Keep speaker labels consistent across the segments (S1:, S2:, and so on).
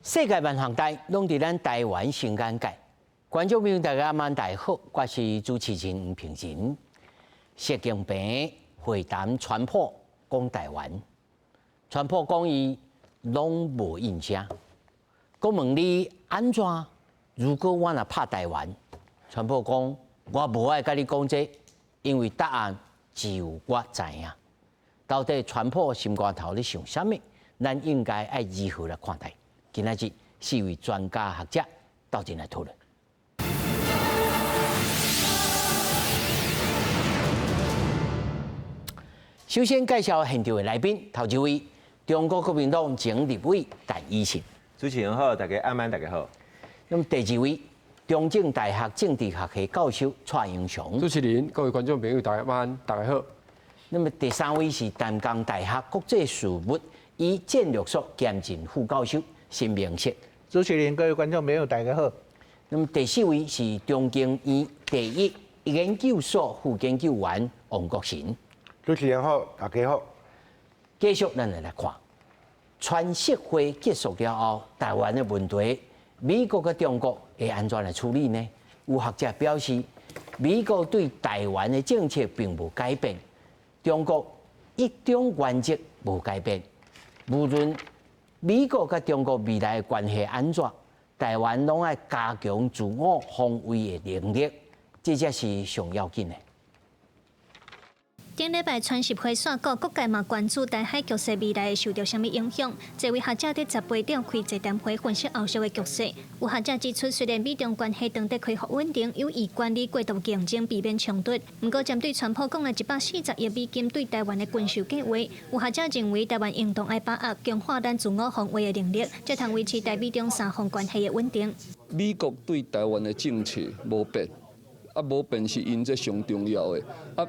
S1: 世界萬行帶攏佇咱台灣新眼界。觀眾朋友大家晚大好，我是主持人吳平仁。習近平會談川普講台灣，川普講伊攏無應聲。我問你安怎？如果我若拍台灣，川普講我無愛甲你講這，因為答案只有我知影。到底川普心肝頭咧想啥物？咱應該愛如何來看待？今仔日4位專家學者鬥陣來討論。首先介紹現場的來賓，頭一位中國國民黨前立委陳奕迅。
S2: 主持人好，大家晚安，大家好。
S1: 那麼第二位中正大學政治學系教授蔡英雄。
S3: 主持人、各位觀眾朋友，大家晚安，大家好。
S1: 那麼第三位是淡江大學國際事務與戰略所兼任副教授辛明釋。
S4: 主持人、各位觀眾朋友，大家好。
S1: 那麼第四位是中經院第一研究所副研究員王國成。
S5: 主持人好，大家好。
S1: 繼續咱來看，川習會結束了後，台灣的問題，美國跟中國會安怎來處理呢？有學者表示，美國對台灣的政策並無改變，中國一中原則無改變。無論美國跟中國未來的關係安怎，台灣攏愛加強自我防衛的能力，這才是上要緊的。
S6: 頂禮拜川習會宣告，各界嘛關注台海局勢未來會受到什麼影響。這位學者在18點開座談會分析後續的局勢。有學者指出，雖然美中關係長期恢復穩定，有意管理過度競爭，避免衝突。不過，針對川普講了140億美金對台灣的軍售計劃，有學者認為，台灣應當愛把握強化咱自我防衛的能力，才通維持台美中三方關係的穩定。
S7: 美國對台灣的政策無變，無變是因這上重要的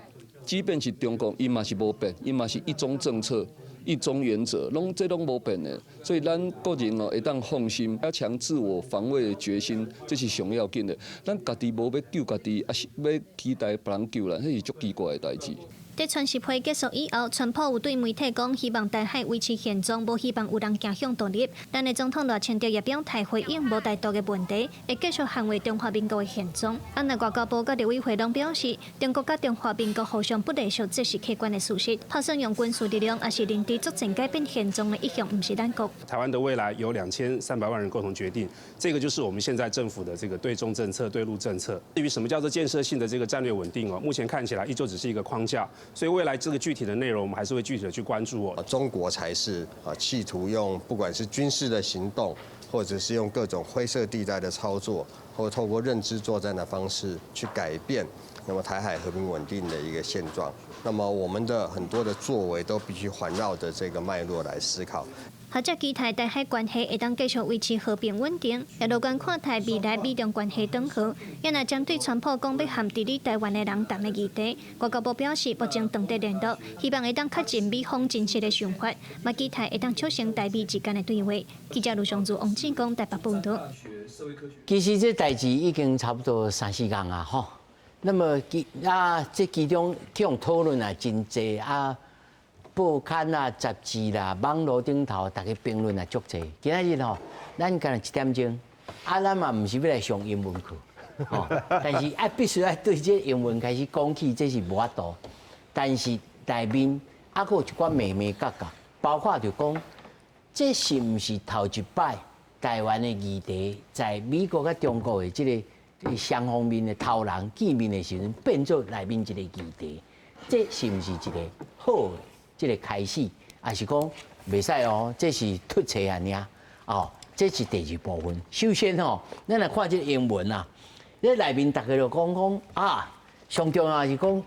S7: 即便是中國，伊嘛是無變，伊嘛是一中政策、一中原則，這攏無變的。所以咱個人會當放心，加強自我防衛的決心，這是上要緊的。咱家己無要救家己，還是要期待別人救咱，這是足奇怪的代誌。
S6: 在川習會結束以後，川普有對媒體講，希望台海維持現狀，無希望有人走向獨立。但係總統賴清德也表態回應無台獨的問題，會繼續捍衛中華民國的現狀。按內外交部甲立委會攏表示，中國甲中華民國互相不隸屬，這是客觀的事實。打算用軍事力量，還是領地作戰改變現狀的一向唔是咱國。
S8: 台灣的未來由2300萬人共同決定，這個就是我們現在政府的這個對中政策、對陸政策。至於什麼叫做建設性的這個戰略穩定哦，目前看起來依舊只是一個框架。所以未來這個具體的內容，我們還是會具體的去關注哦。
S5: 中國才是企圖用不管是軍事的行動，或者是用各種灰色地帶的操作，或透過認知作戰的方式去改變那麼台海和平穩定的一個現狀。那麼我們的很多的作為都必須環繞着這個脈絡來思考。
S6: 學者期待台海關係會當繼續維持和平穩定，也樂觀看待未來美中關係長好。也若針對川普講要和治理台灣的人談的議題，外交部表示目前當地聯絡，希望會當確認美方真實的想法，嘛期待會當促成台美之間的對話。記者盧尚珠、王志剛台北報道。
S1: 其實這代誌已經差不多3-4天啊，吼。那麼這其中這種討論啊，真濟啊。報刊啊、雜誌啦、網絡頂頭，大家評論也足濟。今仔日吼，咱干1點鐘，咱嘛唔是要來上英文課，吼。但是必須要對這英文開始講起，這是無法度。但是內面還有一寡眉眉角角，包括就講，這是唔是頭一擺台灣的議題，在美國甲中國的這個雙方面的頭人見面的時陣，變做內面一個議題，這是唔是一個好的？這個開始，還是講袂使哦？這是突切啊，爾哦，這是第二部分。首先吼，咱來看這個英文啊，這內面大家就講啊，上重要是講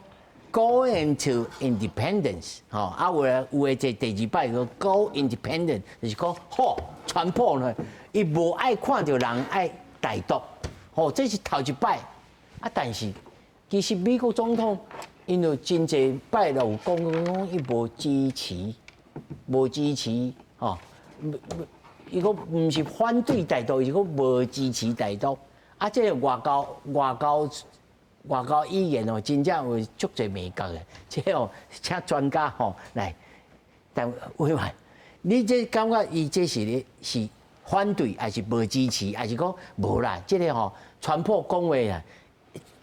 S1: go into independence，吼啊有誒這第二擺個 go independent，就是講吼，川普呢，伊無愛看到人愛台獨，吼，這是頭一擺啊，但是其實美國總統。因為真濟擺都有講，伊無支持，吼，伊講唔是反對台獨，伊講無支持台獨。啊，這個外交語言哦，真正有足濟美角嘅。這哦，請專家吼來，但委員，你這感覺伊這是反對，還是無支持，還是講無啦？這個吼，川普講話啊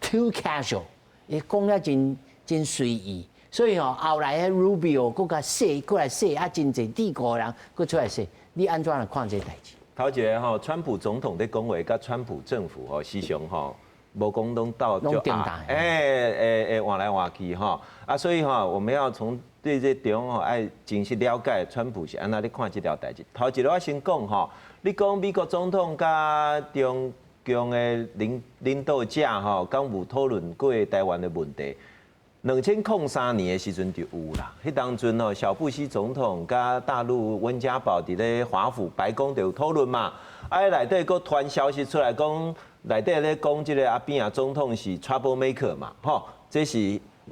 S1: ，too casual， 伊講了真隨意，所以吼後來迄 Rubio 佫甲說，佫來說啊，真濟帝國人佫出來說，你安怎來看這代志？
S2: 頭一個吼，川普總統的講話，甲川普政府吼，時常吼。無講攏到就換來換去吼啊，所以吼，我們要從對這中吼愛真實了解川普是安怎咧看這條代志。頭一個我先講吼，你講美國總統甲中共的領導者吼，敢有討論過台灣的問題？2003年的時陣就有啦。迄當陣吼，小布希總統甲大陸溫家寶佇咧華府白宮就有討論嘛。啊，內底佫傳消息出來講。內底咧講，即個阿扁啊總統是 trouble maker 嘛，吼，這是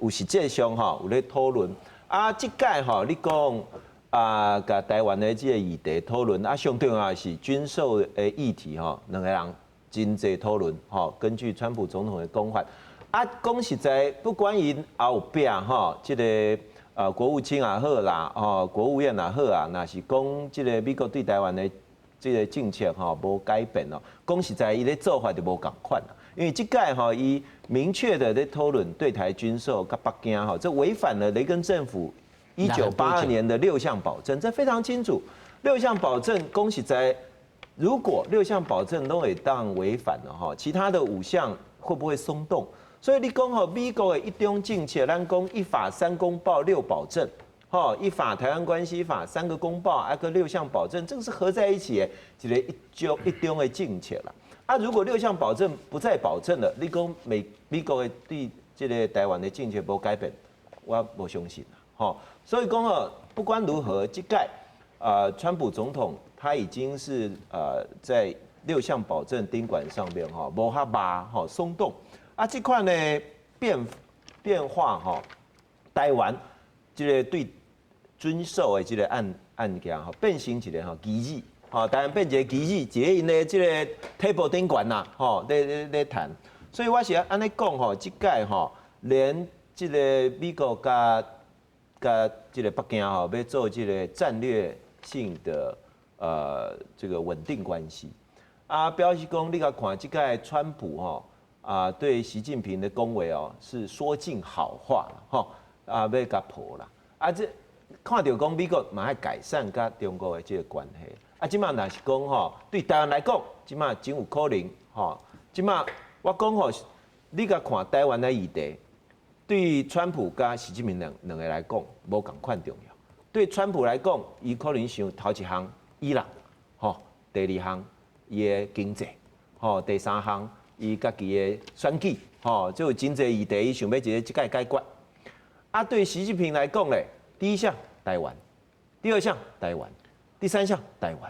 S2: 有實際上吼有咧討論。啊，即屆吼你講啊，甲台灣的即個議題討論，啊，上重要是軍售的議題吼，兩個人真濟討論，吼，根據川普總統的講法，啊，講實在，不管因後壁吼，即個國務卿也好啦，吼，國務院也好啊，若是講即個美國對台灣的。這個政策吼無改變哦，講實在，伊咧做法就無共款啦。因為這屆吼，伊明確的咧討論對台軍售，甲北京吼，這違反了雷根政府1982年的6項保證，這非常清楚。6項保證，講實在，如果6項保證都會當違反了吼，其他的5項會不會鬆動？所以你講吼，美國的一中政策，咱講一法3公報6保證。吼，一法台灣關係法3個公報，啊個6項保證，這個是合在一起的，一個一中的政策啦。啊，如果6項保證不再保證了，你講美國的對這個台灣的政策無改變，我不相信啦。吼，所以講哦，不管如何，這屆川普總統他已經是在6項保證賓館上面哈，無哈巴哈鬆動啊，這塊呢變化哈，台灣這個對軍售的這個案件吼，變成一個吼棋子，吼，當然變一個棋子，一個因的這個 table 頂懸啦，吼，咧談。所以我是安尼講吼，這屆吼，連這個美國甲這個北京吼，要做這個戰略性的這個穩定關係。啊，表示講你甲看這屆川普吼啊，對習近平的恭維哦，是說盡好話啦，吼啊，要甲破啦，啊這。看到講美國嘛愛改善甲中國的這個關係，啊，即馬若是講吼，對台灣來講，即馬真有可能吼。即馬我講吼，你甲看台灣的議題，對川普甲習近平兩個來講無共款重要。對川普來講，伊可能想頭一項伊朗，吼，第2項伊的經濟，吼，第3項伊家己的選舉，吼，就有真濟議題，伊想要一個即個解決。啊，對習近平來講咧。第1項台灣，第2項台灣，第3項台灣，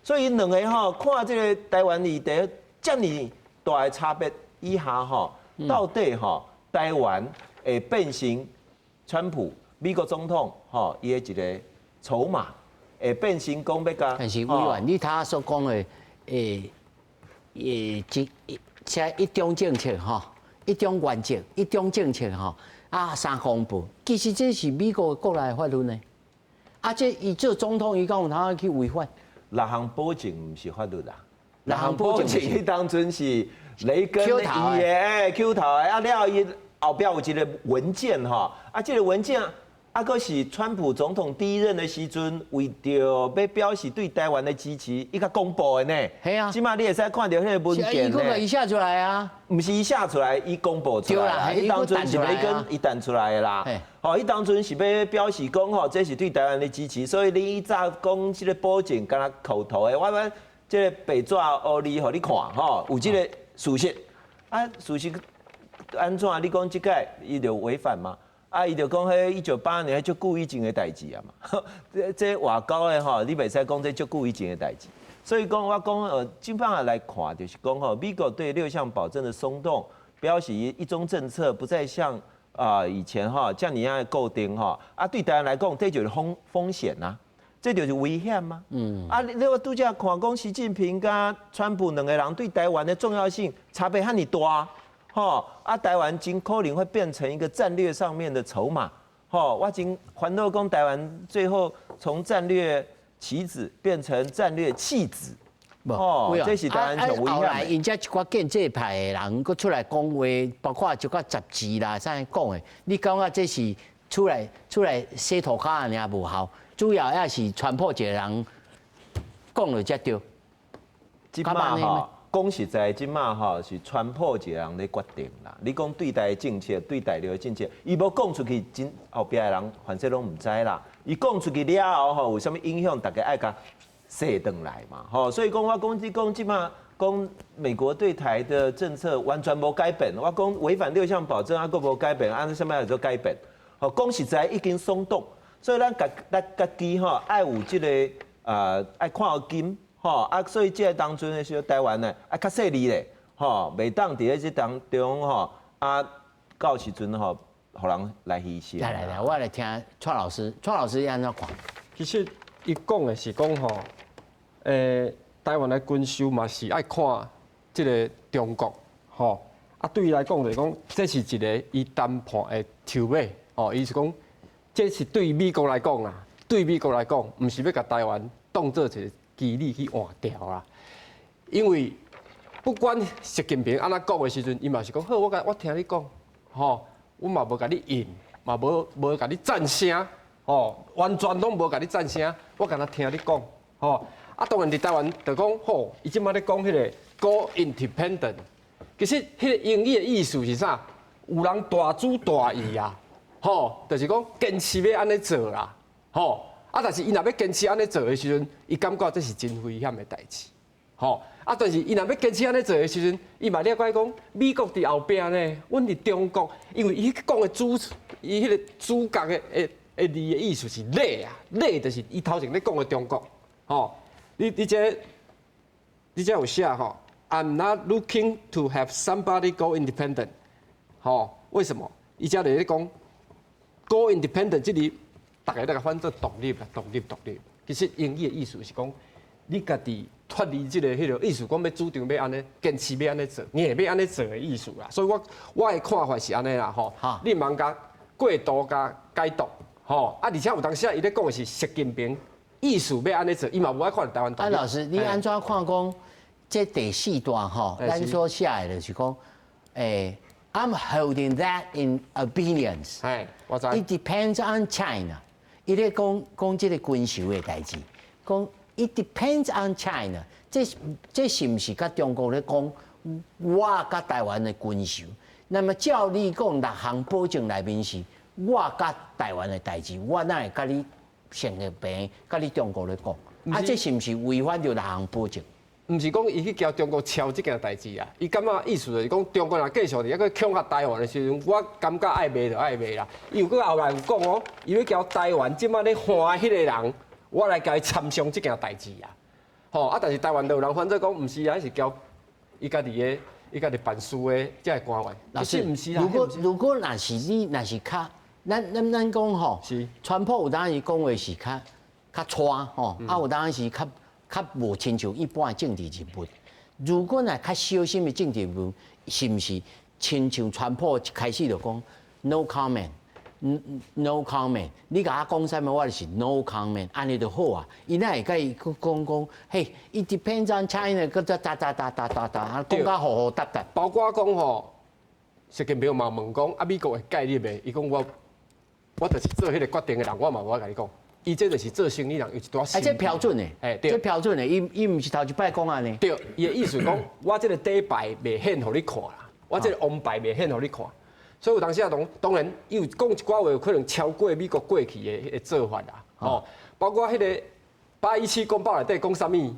S2: 所以兩個吼看這個台灣議題這麼大的差別以下吼，到底吼台灣會變成川普美國總統吼伊的一個籌碼，會變成講要甲。但是委員，你他所講的一中政策吼，一中原則，一中政策吼。啊，3公報，其實這是美國國內的法律呢。啊，這伊做總統，伊講有通去違反？6項保證唔是法律啦，6項保證迄當陣是雷根伊的Q頭的，啊了伊後壁有一個文件吼，啊這個文件啊，閣是川普總統第1任的時陣，為着要表示對台灣的支持，伊甲公布的呢。係啊，即馬你會使看到迄個文件呢。伊寫出來啊，唔是伊寫出來，伊公布出來啦。伊當陣是雷根伊彈出來的啦。吼，伊當陣是要表示講吼，這是對台灣的支持，所以你以早講即個保證，敢若口頭的，我即個白紙黑字互你看吼，有即個事實。啊，事實安怎？你講即屆伊就違反嗎？啊，伊就講迄1982年就久以前的代志啊嘛，這外交的吼，你袂使講這就久以前的代志。所以講我講基本上來看，就是講吼，美國對6項保證的鬆動，表示一中政策不再像以前哈這樣尼樣固定哈啊，對台灣來講，這就是風險吶，這就是危險嗎？啊，你我拄則看講習近平甲川普兩個人對台灣的重要性差別遐尼大。吼啊，台灣真可能會變成一個戰略上面的籌碼。吼，我真煩惱講台灣最後從戰略棋子變成戰略棄子。
S1: 哦，
S2: 這是台灣上危險的。
S1: 後來，因這一寡建制派的人，佫出來講話，包括一寡雜誌啦，啥講的，你感覺這是出來洗塗骹爾無效，主要也是傳播一個人講了才對。
S2: 即馬吼，講實在，即馬吼是傳播一個人咧決定啦。你講對台政策、對大陸的政策，伊無講出去，真後壁的人反正攏唔知啦。伊講出去了後吼，有啥物影響，大家愛甲說回來嘛。吼，所以講我講即馬講美國對台的政策完全無改變，我講違反6項保證，還佫無改變，按什麼來做改變？吼，講實在已經鬆動，所以咱家己吼愛有即個愛看金。吼啊，所以這個當陣的時候，台灣呢啊較細膩咧，吼，袂當佇咧這當中吼啊，到時陣吼，互人來犧牲。
S1: 來，我來聽蔡老師你安怎看？
S3: 其實伊講的是講吼，台灣的軍售嘛是愛看這個中國，吼啊，對伊來講就是講，這是一個伊談判的籌碼，哦，伊是講，這是對美國來講啊，對美國來講，唔是要甲台灣當做一個基地去換掉啦，因為不管習近平安怎講的時陣，伊嘛是講好，我聽你講，吼，我嘛無甲你應，嘛無甲你贊聲，吼，完全攏無甲你贊聲，我敢若聽你講，吼，啊，當然佇台灣就講好，伊即馬咧講迄個 Go Independent， 其實迄個英語的意思是啥？有人大主大意啊，吼，就是講堅持要安尼做啦，吼。啊！但是伊若要堅持安尼做的時陣，伊感覺這是真危險的代誌，吼！啊！但是伊若要堅持安尼做的時陣，伊嘛了解講美國佇後壁呢，阮佇中國，因為伊講的伊迄個主角的字的意思是累啊，累就是伊頭前咧講的中國，吼！你這有寫吼 ，I'm not looking to have somebody go independent， 吼？為什麼？伊這裡咧講 go independent 這裡。大家都甲翻做獨立啦，獨立。其實英語的意思是講，你家己脫離這個迄個意思，講要主張要安尼，堅持要安尼做，你會要安尼做的意思啦。所以我的看法是安尼啦，吼。你茫甲過度甲解讀，吼。啊，而且有當時啊，伊咧講的是習近平意思要安尼做，伊嘛無愛看台灣獨立。老
S1: 師，你安怎看講？這第4段吼，咱所寫的就是講，I'm holding that in abeyance. It depends on China. 伊咧講這個軍售的代誌，講 It depends on China。這是唔是甲中國咧講？我甲台灣的軍售，那麼照你講6項保證內面是我甲台灣的代誌，我哪會甲你成個病？甲你中國咧講？啊，這是唔是違反着6項保證？
S3: 唔是講伊去交中國抄這件代誌啊，伊感覺意思就是講中國若繼續佇遐去搶下台灣的時陣，我感覺愛賣就愛賣啦。伊有個後來有講哦，伊要交台灣即馬咧換迄個人，我來甲伊參詳這件代誌啊。吼啊，但是台灣就有人反正講唔是啊，是交伊家己的，伊家己辦事的這個官員。
S1: 老師，唔是啊。如果若是你若是較，咱講吼，川普有當伊講話是較錯吼，啊有當是較無親像一般的政治人物。如果若較小心的政治人物，是毋是親像川普一開始就講 no comment，no comment， 你甲我講啥物，我就是 no comment， 安尼就好啊。伊哪會甲伊講，嘿 ，it depends on China， 擱再講甲糊答。
S3: 包括講吼，習近平嘛問講，啊美國會介入的，伊講我就是做迄個決定的人，我嘛無法甲你講。伊這就是做生意人有一段心。這標準的，對，這標準的，伊唔是頭一擺講安尼。對，伊的意思講，我這個底牌袂顯互你看啦，我這個王牌袂顯互你看。所以有當時啊，當然，伊有講一寡話，有可能超過美國過去的迄個做法啦。哦，包括迄個817公報內底講啥物，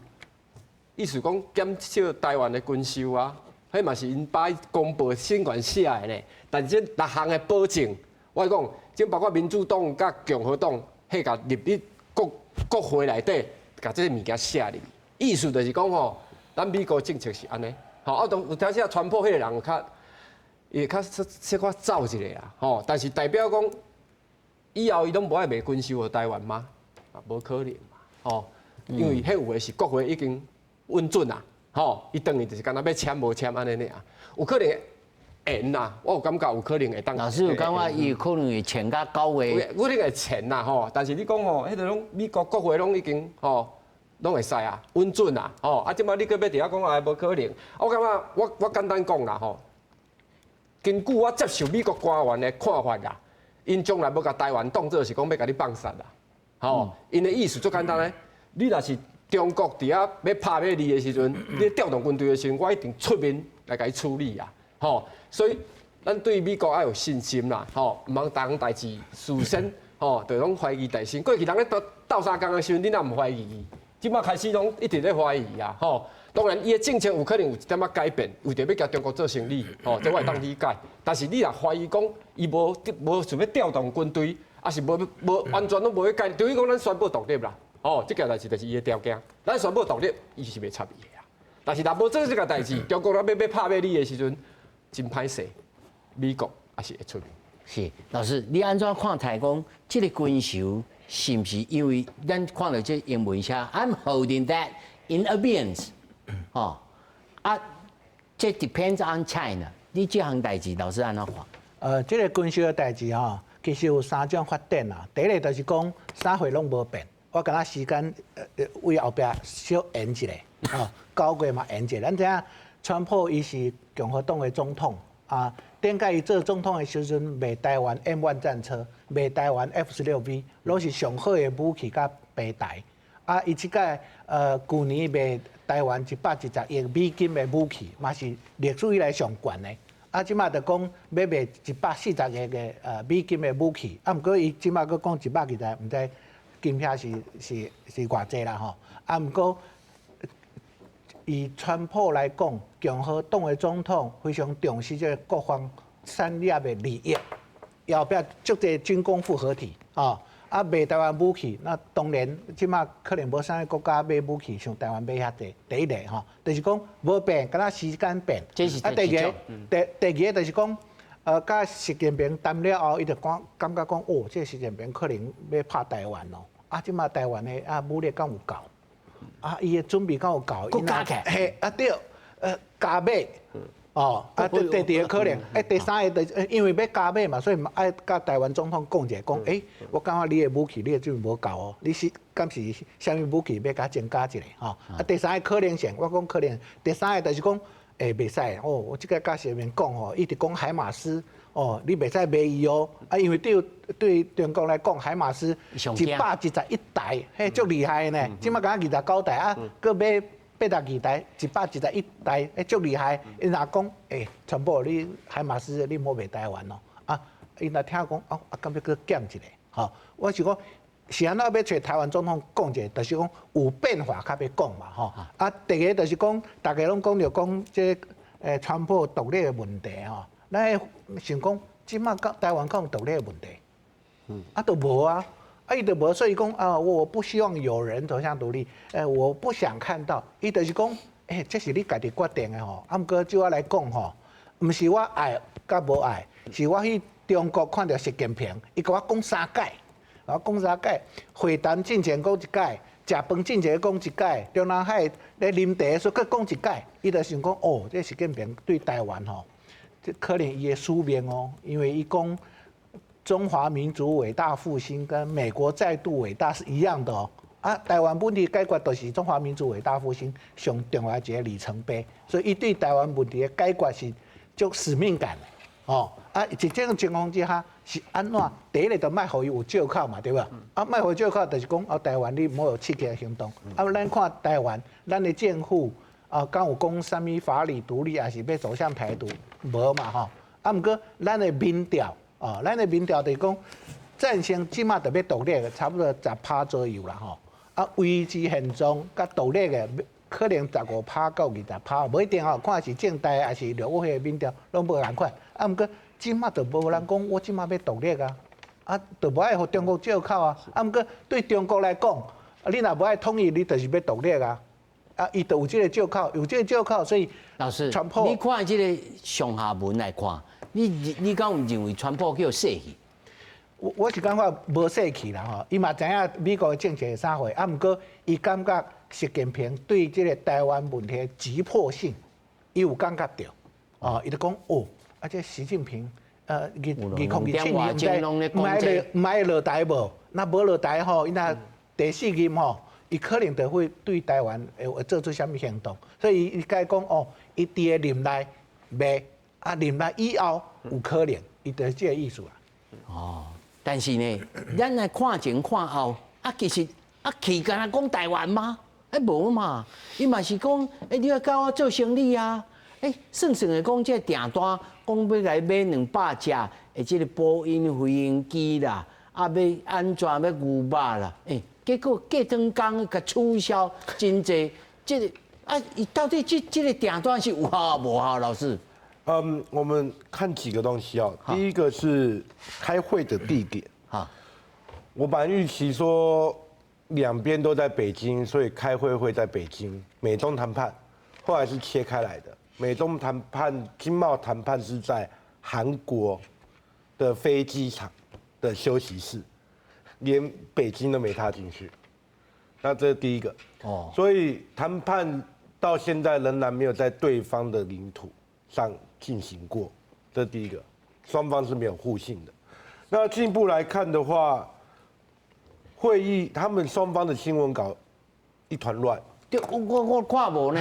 S3: 意思講減少台灣的軍售啊，迄嘛是因8公報新聞寫的呢。但是這6項的保證，我講，這包括民主黨甲共和黨。迄個入去國會內底，甲這個物件寫入，意思就是講吼，咱美國政策是安尼，吼，啊，有當時啊，川普迄個人伊較小可走一下啦，吼，但是代表講以後伊攏無愛賣軍售互台灣嗎？啊，無可能嘛，吼，因為迄有誒是國會已經穩準啦，吼，伊當然就是干那要簽無簽安尼爾，有可能緣啦，我有感覺有可能會當。
S1: 老師有感覺伊可能會前甲高月。
S3: 我那個錢啦吼，但是你講吼，迄個攏美國國會攏已經吼，攏會使啊，穩準啊，吼啊，即擺你擱要佇遐講啊，無可能。我感覺我簡單講啦吼，根據我接受美國官員的看法啦，因將來要甲台灣當作是講要甲你放殺啦，吼，因的意思最簡單咧，你若是中國佇遐要拍要你的時陣，你調動軍隊的時陣，我一定出面來甲伊處理啊，吼，所以咱對美國要有信心啦，吼，唔通當代志事先，吼，就攏懷疑在先。過去人咧鬥相共的時陣，你哪唔懷疑伊？即馬開始攏一直咧懷疑啊，吼。當然，伊的政策有可能有一點仔改變，為着要甲中國做生意，吼，這我會當理解。但是你若懷疑講伊無想要調動軍隊，還是無完全攏無去改，等於講咱宣布獨立啦，哦，這件代志就是伊的條件。咱宣布獨立，伊是袂插伊的啊。但是若無做這個代志，中國要拍馬你的時陣，真歹勢，美國也是會出面。
S1: 是，老師，你安怎看待講這個軍售是不是因為咱看到這英文寫 I'm holding that in abeyance？哦，啊，這 depends on China。你這項代志，老師安怎看？
S4: 這個軍售的代志吼，其實有3種發展啦。第一個就是講啥貨攏無變，我感覺時間為後壁小延一下，哦，9月嘛延一下。咱知影川普伊是共和黨的總統啊，頂屆伊做總統的時陣，賣台灣 M1 戰車，賣台灣 F16V，攏是上好的武器甲備台。啊，伊即屆去年賣台灣110億美金的武器，嘛是歷史以來上懸的。啊，即馬就講要賣140億的美金的武器，啊，毋過伊即馬佫講120，毋知金額是偌濟啦吼。啊，毋過以川普來講，共和黨的總統非常重視這個國防產業的利益，後壁足濟軍工複合體啊。啊，賣台灣武器，那當然，即馬可能無啥個國家買武器像台灣買遐濟。第一個吼，就是講無變，敢若時間變。
S1: 這是
S4: 第二個就是講，甲習近平談了後，伊就感覺講，哦，這習近平可能要拍台灣咯。啊，即馬台灣的武力敢有夠？啊，伊的準備敢有夠？
S1: 佫加起來。
S4: 嘿，啊對，加買。哦，啊，第二個可能，第三個就因為要加碼嘛，所以愛甲台灣總統講者講，我感覺你的武器你的準備無夠哦，你是敢是啥物武器要甲增加一下吼？啊，第三個可能性，我講可能，第三個就是講，袂使哦，我即個甲前面講吼，一直講海馬斯，哦，你袂使買伊哦，啊，因為對中國來講，海馬斯111台，嘿，足厲害的呢，即馬敢29台啊，佮買82台，111台，足厲害。因若講，全部你海馬斯你莫賣台灣咯，啊，因若聽講，啊，敢要佮減一下，吼，我是講，是安怎要找台灣總統講一下，就是講有變化較要講嘛，吼。啊，第二個就是講，大家攏講着講這川普獨立的問題吼，咱想講，即馬台灣敢有獨立的問題？啊，都無啊。啊，伊就無，所以講啊，我不希望有人走向獨立，我不想看到。伊就是講，這是你家己決定的吼。啊，毋過就我來講吼，毋是我愛甲無愛，是我去中國看到習近平，伊甲我講3屆，我講3屆，會談進前講1屆，食飯進前講1屆，中南海咧啉茶時佫講1屆，伊就想講，哦，這習近平對台灣吼，這可能伊的輸面哦，因為伊講。中華民族偉大復興跟美國再度偉大是一樣的哦。啊，台灣問題解決就是中華民族偉大復興上重要一個里程碑，所以伊對台灣問題的解決是足使命感的哦。啊，在這種情況之下是安怎？第一個就賣互伊有借口嘛，對吧？啊，賣互借口就是講，啊，台灣你莫有刺激的行動。啊，咱看台灣，咱的政府啊，敢有講啥物法理獨立，還是要走向台獨？無嘛吼。啊，毋過咱的民調。哦，咱的民調就是講，戰勝即馬就要獨立的，差不多10%左右啦吼。啊，維持現狀甲獨立的，可能15%到20%，無一定吼，看是政大還是綠委會的民調，攏無共款。啊，毋過即馬就無人講，我即馬要獨立啊，啊，就無愛互中國借口啊。啊，毋過對中國來講，你若無愛統一，你就是要獨立啊。啊，伊就有即個借口，有即個借口，所以
S1: 老師，你看即個上下文來看。你敢有認為川普叫死去？
S4: 我是感覺無死去啦吼，伊嘛知影美國的政策是啥貨，啊，毋過伊感覺習近平對這個台灣問題的急迫性，伊有感覺到，哦，伊就講哦，而且習近平
S1: 2020
S4: 唔愛落台無，那無落台吼，伊那第4任吼，伊可能就會對台灣會做出什麼行動，所以伊該講哦，伊佇個任內袂，啊任內以後有可能，伊就是這個意思啦。
S1: 哦，但是呢，咱來看前看後，其實去敢若講台灣嗎？無嘛，伊嘛是講，你要跟我做生意啊。算的講，這訂單講要來買200隻的這個波音飛行機啦，要安怎要牛肉啦，結果過長工甲取消真濟，這個到底這個訂單是有效無效？老師？
S9: 我們看幾個東西哦。第一個是開會的地點。我本來預期說兩邊都在北京，所以開會會在北京。美中談判後來是切開來的。美中談判、經貿談判是在韓國的飛機場的休息室，連北京都沒踏進去。那這是第一個。所以談判到現在仍然沒有在對方的領土上進行過，這是第一個。雙方是沒有互信的。那進一步來看的話，會議他們雙方的新聞稿一團亂。
S1: 我看無呢，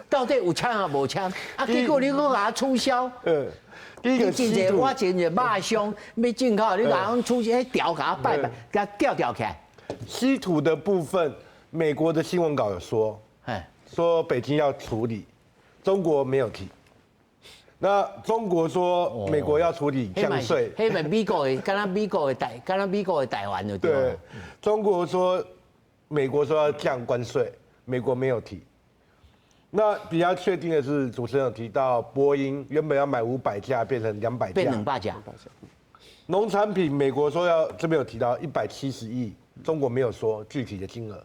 S1: 到底有簽啊無簽？結果你擱給他取消。
S9: 第一個
S1: 真濟我真濟肉傷要進口，你給他取消，吊給他拜拜，給他吊起來。
S9: 稀土的部分，美國的新聞稿有說，說北京要處理，中國沒有提。那中國說美國要處理降稅，
S1: 迄咪美國的，敢若美國的台灣就對。
S9: 對，中國說，美國說要降關稅。美國沒有提，那比較確定的是，主持人有提到波音原本要買500架，變成200架，
S1: 變200架。
S9: 農產品，美國說要，這邊有提到170億，中國沒有說具體的金額。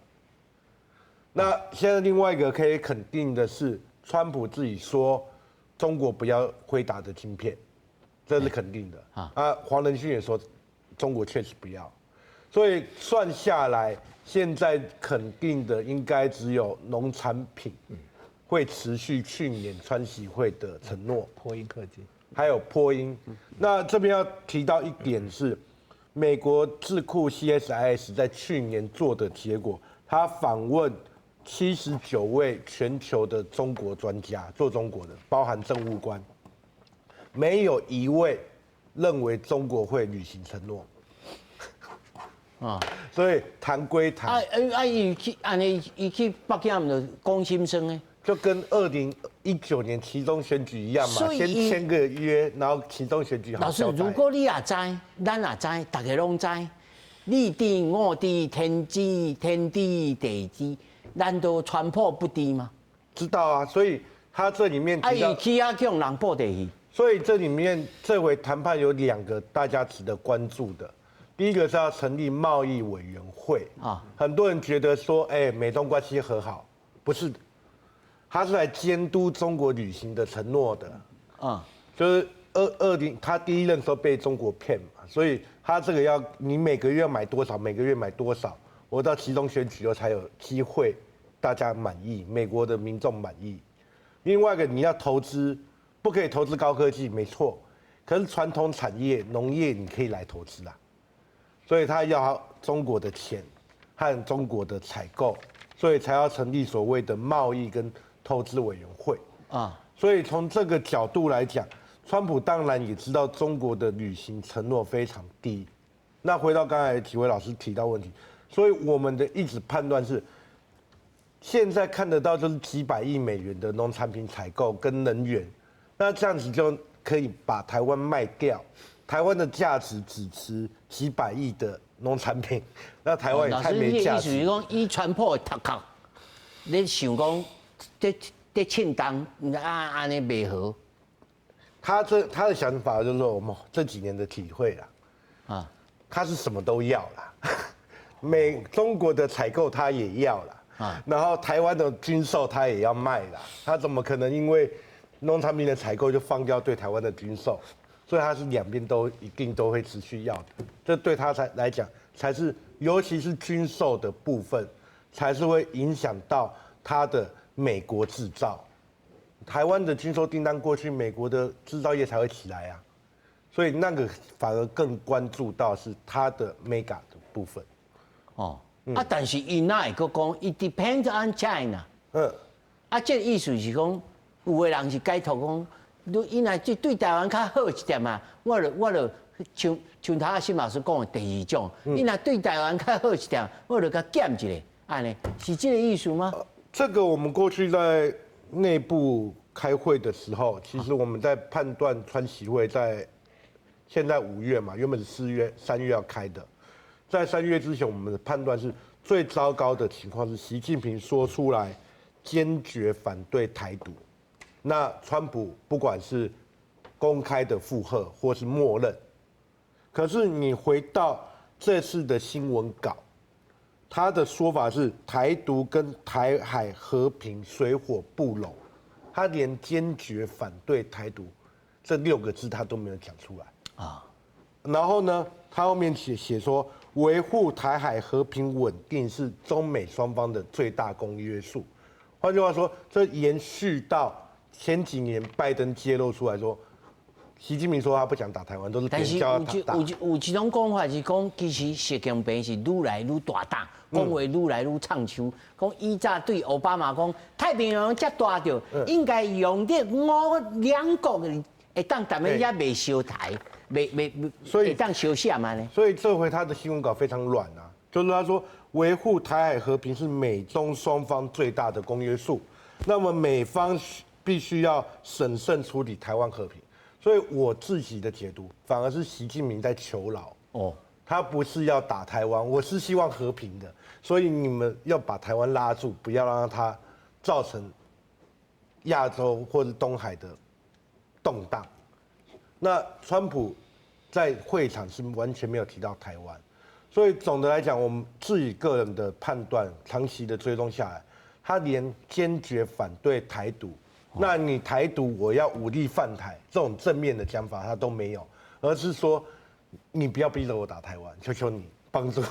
S9: 那現在另外一個可以肯定的是，川普自己說中國不要輝達的晶片，這是肯定的。黃仁勳也說中國確實不要，所以算下來。現在肯定的應該只有農產品會持續去年川習會的承諾，
S4: 波音科技，
S9: 還有波音。那這邊要提到一點是，美國智庫 CSIS 在去年做的結果，他訪問79位全球的中國專家，做中國的，包含政務官，沒有一位認為中國會履行承諾。所以談歸談，
S1: 伊去北京就講心聲呢，
S9: 就跟2019年期中選舉一樣嘛，先簽個約，然後期中選舉好交代。
S1: 老師，如果你也知，咱也知，大家攏知，你知我知，天知地知，難道傳播不知嗎？
S9: 知道啊，所以他這裡面提到，
S1: 去啊叫人報地去。
S9: 所以這裡面這回談判有2個大家值得關注的。第一個是要成立貿易委員會啊，很多人覺得說，美中關係和好，不是的，他是來監督中國履行的承諾的，就是他第一任時候被中國騙嘛，所以他這個要你每個月要買多少，每個月買多少，我到期中選舉後才有機會大家滿意，美國的民眾滿意。另外一個你要投資，不可以投資高科技，沒錯，可是傳統產業農業你可以來投資啊。所以他要中國的錢和中國的採購，所以才要成立所謂的貿易跟投資委員會啊。所以從這個角度來講，川普當然也知道中國的履行承諾非常低。那回到剛才幾位老師提到問題，所以我們的一直判斷是，現在看得到就是幾百億美元的農產品採購跟能源，那這樣子就可以把台灣賣掉。台灣的價值只值幾百億的農產品，那台灣也太沒價值。意思是講，
S1: 以川普的頭殼，你想講，在慶當安尼袂好。
S9: 他的想法就是說，我們這幾年的體會啦，他是什麼都要啦，中國的採購他也要啦，然後台灣的軍售他也要賣啦，他怎麼可能因為農產品的採購就放掉對台灣的軍售？所以他是兩邊都一定都會持續要的，這對他來講才是，尤其是軍售的部分，才是會影響到他的美國製造台灣的軍售訂單過去，美國的製造業才會起來啊，所以那個反而更關注到是它的 mega 的部分。
S1: 哦，但是伊那會閣講，it depends on China。這個意思是講，有個人是解讀講，伊若對台灣較好一點啊，我就像頭仔新老師講的第二種，伊若對台灣較好一點，我就甲減一個，安尼是這個意思嗎？
S9: 這個我們過去在內部開會的時候，其實我們在判斷川習會在現在5月嘛，原本是3月要開的，在3月之前，我們的判斷是最糟糕的情況是習近平說出來堅決反對台獨，那川普不管是公開的附和或是默認，可是你回到這次的新聞稿，他的說法是台獨跟台海和平水火不容，他連堅決反對台獨這6個字他都沒有講出來啊。然後呢，他後面寫說維護台海和平穩定是中美雙方的最大公約數。換句話說，這延續到前幾年拜登揭露出來說，習近平說他不想打台灣，都是別人叫他打。
S1: 有一種講法是講，其實習近平是愈來愈大膽，講話愈來愈唱秋。講以前對奧巴馬講，太平洋這大着，應該用啲2國會當咱們也袂燒台，會當燒啥嘛呢？
S9: 所以這回他的新聞稿非常軟啊，就是他說維護台海和平是美中雙方最大的公約數，那麼美方必須要審慎處理台灣和平。所以我自己的解讀，反而是習近平在求饒哦，他不是要打台灣，我是希望和平的，所以你們要把台灣拉住，不要讓它造成亞洲或者東海的動盪。那川普在會場是完全沒有提到台灣，所以總的來講，我們自己個人的判斷，長期的追蹤下來，他連堅決反對台獨。那你台獨，我要武力犯台，這種正面的講法他都沒有，而是說你不要逼着我打台灣，求求你幫助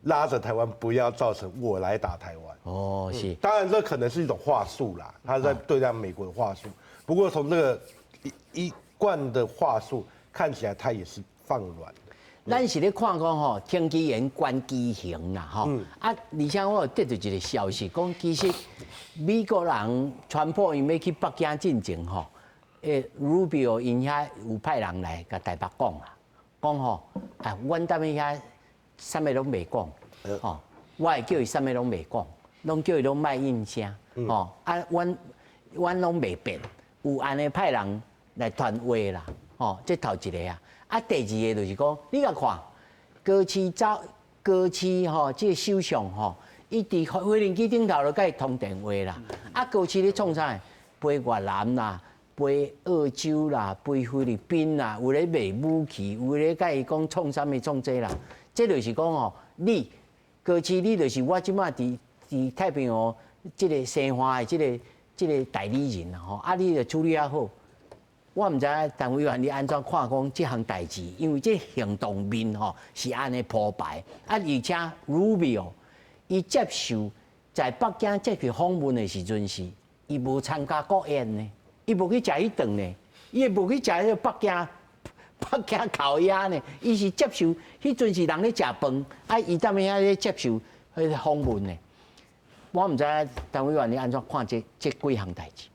S9: 拉着台灣，不要造成我來打台灣。哦，是。當然這可能是一種話術啦，他在對待美國的話術。不過從這個一貫的話術看起來，他也是放軟。
S1: 咱是咧看講吼，天機言觀機行啦吼。而且我有得到一個消息，講其實美國人川普因要去北京進前吼，Rubio 因遐有派人來甲台北講啦，講吼，阮踮咧遐啥物攏袂講，吼，我會叫伊啥物攏袂講，攏叫伊攏賣應聲，吼，阮攏袂變，有安尼派人來傳話啦，吼，這頭一個啊。第二個就是講，你甲看高市吼，這個首相吼，伊佇飛輪機頂頭就甲伊通電話啦。高市咧創啥？飛越南啦，飛澳洲啦，飛菲律賓啦，有咧賣武器，有咧甲伊講創啥物創這啦。這就是講吼，你高市你就是我即馬佇太平洋這個生化的這個代理人啦吼，你就處理啊好。我唔知陳委員你安怎看講這項代志，因為這行動面吼是安尼鋪排，而且 Rubio 伊接受在北京接受訪問的時陣是，伊無參加國宴呢，伊無去食迄頓呢，伊也無去食迄個北京烤鴨呢，伊是接受迄陣是人咧食飯，伊踮遐咧接受迄個訪問呢。我唔知陳委員你安怎看這幾項代志？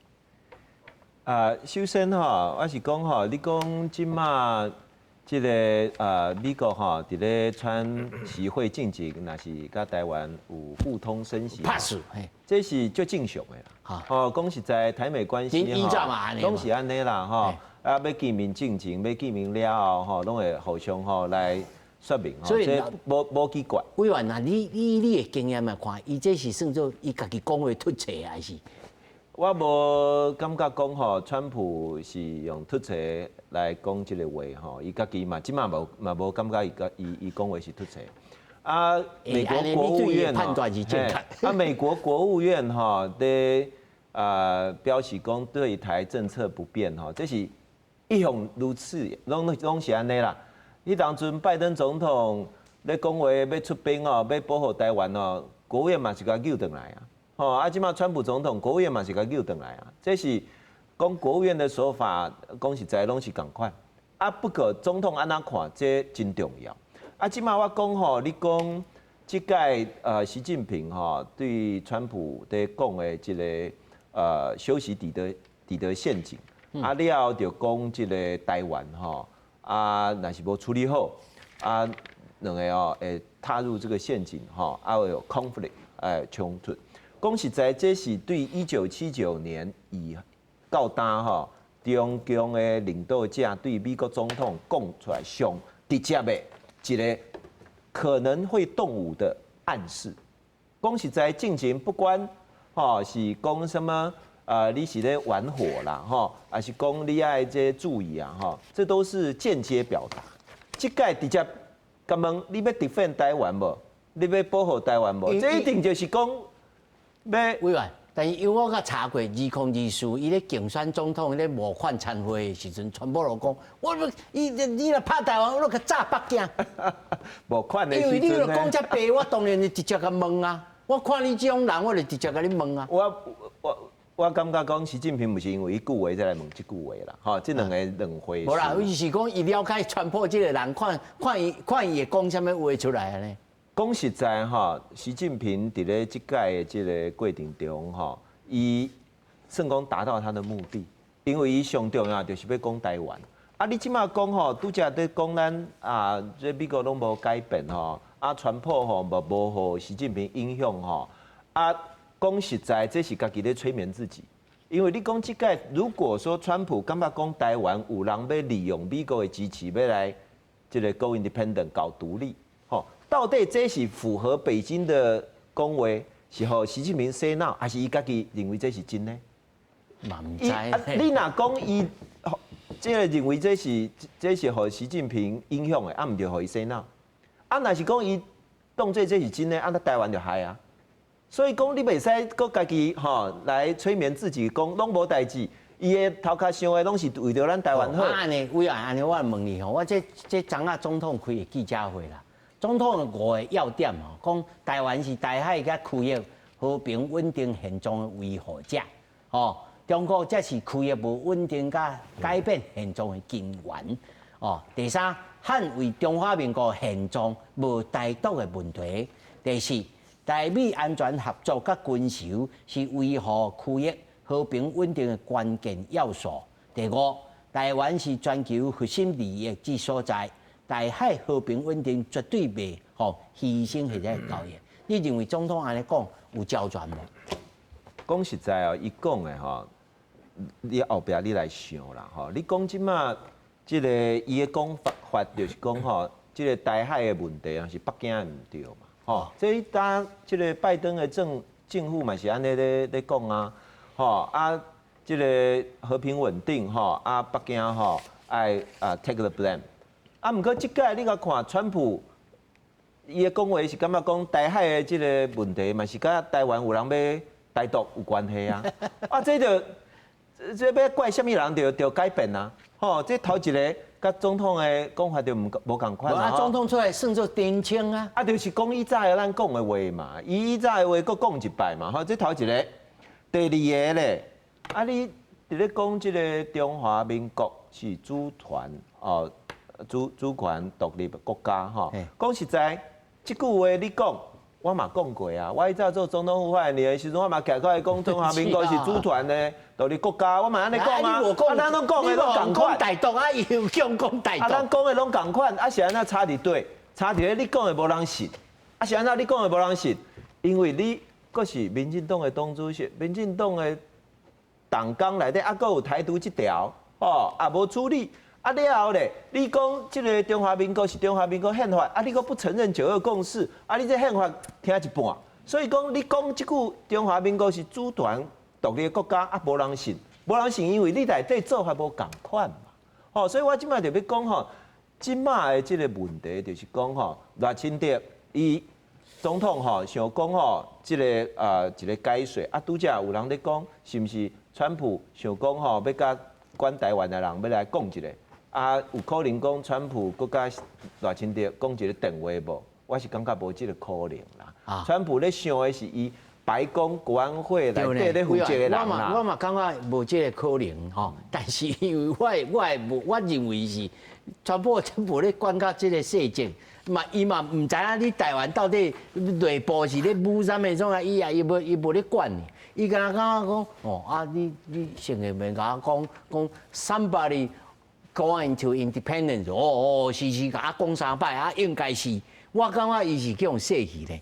S2: 首先吼，我是講吼，你講即馬即個美國吼，佇咧川習會進前，若是甲台灣有互通聲息，這是最正常的啦。吼，講實在台美關係吼，攏是安尼啦吼。要見面進前，要見面了後吼，攏會互相吼來說明吼，這無奇怪。
S1: 委員啊，你的經驗來看，伊這是算做伊家己講話突切還是？
S2: 我無感覺講吼，川普是用突切來講這個話吼，伊家己嘛，即馬無感覺伊講話是突切。美國國務院美國國務院吼，在表示講對台政策不變吼，這是一向如此，攏是安尼啦。迄當陣拜登總統咧講話要出兵哦，要保護台灣哦，國務院嘛是甲救轉來啊。吼啊，即馬川普總統國務院嘛是甲叫轉來啊，這是講國務院的說法，講實在攏是共款。啊，不過總統安怎看，這真重要。啊，即馬我講吼，你講即屆習近平吼對川普在講的這個修習底德陷阱，啊了就講這個台灣吼啊，若是無處理好啊，兩個哦會踏入這個陷阱吼，啊會有 conflict 衝突。講實在，這是對1979年以到今吼。中共的領導者對美國總統講出來上直接的一個可能會動武的暗示。講實在，進行不管吼是講什麼你是咧玩火啦吼，還是講你愛這注意啊吼，這都是間接表達。這個直接甲問你要 defend 台灣無？你要保護台灣無？這一定就是講要
S1: 委員。但是因為我甲查過2024，伊咧競選總統咧募款餐會的時陣，全部都講，你若拍台灣，我著去炸北京。
S2: 募款的時陣呢？因為你若講遮白，
S1: 我當然就直接甲問啊。我看你這種人，我就直接甲你問啊。
S2: 我感覺講習近平不是因為伊句話再來問這句話啦，吼，這兩回事。無
S1: 啦，伊是講伊了解傳播這個人，看伊會講什麼話出來呢？
S2: 講實在哈，習近平在咧這屆的這個過程中哈，伊算講達到他的目的，因為伊上重要就是要講台灣。啊，你即馬講吼，拄則在講咱啊，這美國攏無改變吼，啊，川普吼無互習近平影響吼，啊，講實在這是家己咧催眠自己，因為你講這屆如果說川普感覺講台灣有人要利用美國的支持要來這個 go independent 搞獨立，吼。到底這是符合北京的講話，是互習近平洗腦，還是伊家己認為這是真呢？
S1: 嘛唔知。
S2: 你若講伊，即個認為這是互習近平影響的，啊唔着互伊洗腦。啊，若是講伊當作這是真的，啊那台灣就害啊。所以講你袂使擱家己吼來催眠自己，講攏無代志，伊的頭殼想的攏是為着咱台灣好。
S1: 安尼，委員安尼，我問你吼，我這昨仔總統開的記者會啦。總統的5個要點吼，講台灣是台海甲區域和平穩定現狀的維護者，吼，中國則是區域無穩定甲改變現狀的根源，哦，第三，捍衛中華民國現狀無台獨的問題，第四，台美安全合作甲軍售是維護區域和平穩定的關鍵要素，第五，台灣是全球核心利益之所在。台海和平穩定絕對袂吼犧牲迄個交易。你認為總統安尼講有交全無？
S2: 講實在哦，伊講的吼，你後壁你來想啦吼。你講即馬即個伊的講法就是講吼，即個台海的問題啊是北京的唔對嘛吼。這一單即個拜登的政府嘛是安尼咧講啊吼啊，即個和平穩定吼啊，北京吼愛take the blame。啊，毋過即屆你甲看川普，伊的講話是感覺講台海的即個問題嘛是甲台灣有人要台獨有關係啊。啊，這要怪什麼人就改變啊。吼，這頭一個甲總統的講法就無共款啊。
S1: 總統出來算作澄清啊。
S2: 啊，就是講以早的咱講的話嘛，伊以早的話閣講一擺嘛。吼，這頭一個，第二個咧，啊，你佇咧講即個中華民國是主權哦。主權獨立的國家吼，講實在，這句話你講，我嘛講過啊。我以前做總統府發言人的時陣，我嘛徛過來講中華民國是主權的獨立國家，我嘛安尼講啊。啊，咱攏講的攏共款。
S1: 台獨啊，伊又講台獨。
S2: 啊，咱講的攏共款，啊是安怎差佇對？差佇咧你講的無人信，啊是安怎你講的無人信？因為你閣是民進黨的黨主席，民進黨的黨綱內底啊，閣有台獨這條，哦，啊無處理。啊了後咧，你講這個中華民國是中華民國憲法，啊你閣不承認9·2共識，啊你這憲法聽一半，所以講你講這句中華民國是主權獨立的國家，啊無人信，無人信，因為你內底做法無共款嘛，吼，所以我即擺就要講吼，即擺的這個問題就是講吼，賴清德伊總統吼想講吼，這個一個解說，啊拄則有人咧講，是毋是川普想講吼要甲管台灣的人要來講一個？啊，有可能講川普閣甲賴清德講一個電話無？我是感覺無這個可能啦。川普咧想的是伊白宮國安會內底咧負責的人啦。
S1: 我嘛感覺無這個可能吼，但是因為我認為是川普真無咧管到這個細節，伊嘛唔知影你台灣到底內部是咧舞啥物種啊，伊無咧管呢。伊敢若感覺講，你成日咪甲我講 somebody going to independence， 是甲我講三擺應該是。我感覺伊是叫用說戲咧，